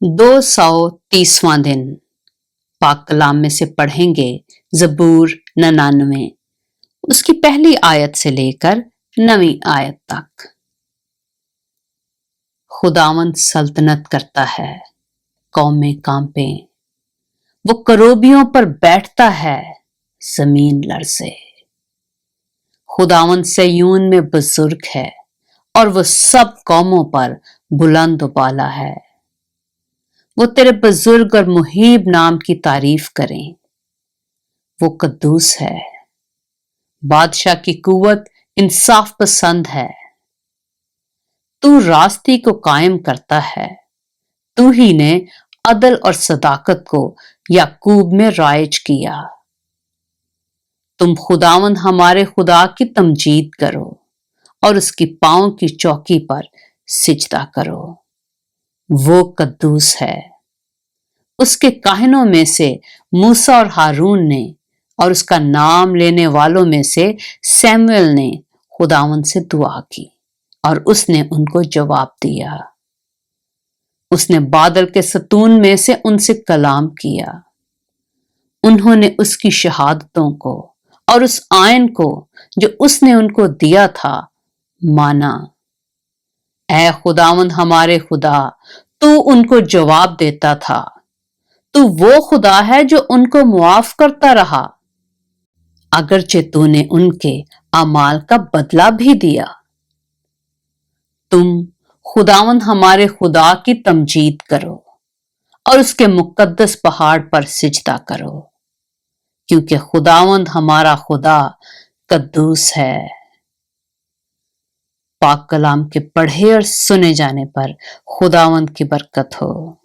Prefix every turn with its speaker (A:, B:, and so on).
A: 230واں دن پاک کلام میں سے پڑھیں گے زبور 99 اس کی پہلی آیت سے لے کر 9ویں آیت تک۔ خداوند سلطنت کرتا ہے، قومیں کانپیں، وہ کروبیوں پر بیٹھتا ہے، زمین لرزے۔ خداوند صیون میں بزرگ ہے اور وہ سب قوموں پر بلند و بالا ہے۔ وہ تیرے بزرگ اور محیب نام کی تعریف کریں، وہ قدوس ہے۔ بادشاہ کی قوت انصاف پسند ہے، تو راستی کو قائم کرتا ہے، تو ہی نے عدل اور صداقت کو یعقوب میں رائج کیا۔ تم خداوند ہمارے خدا کی تمجید کرو اور اس کی پاؤں کی چوکی پر سجدہ کرو، وہ قدوس ہے۔ اس کے کاہنوں میں سے موسیٰ اور ہارون نے اور اس کا نام لینے والوں میں سے سیموئیل نے خداوند سے دعا کی اور اس نے ان کو جواب دیا۔ اس نے بادل کے ستون میں سے ان سے کلام کیا۔ انہوں نے اس کی شہادتوں کو اور اس آئین کو جو اس نے ان کو دیا تھا مانا۔ اے خداوند ہمارے خدا، تو ان کو جواب دیتا تھا، تو وہ خدا ہے جو ان کو معاف کرتا رہا، اگرچہ تو نے ان کے اعمال کا بدلہ بھی دیا۔ تم خداوند ہمارے خدا کی تمجید کرو اور اس کے مقدس پہاڑ پر سجدہ کرو، کیونکہ خداوند ہمارا خدا قدوس ہے۔ پاک کلام کے پڑھے اور سنے جانے پر خداوند کی برکت ہو۔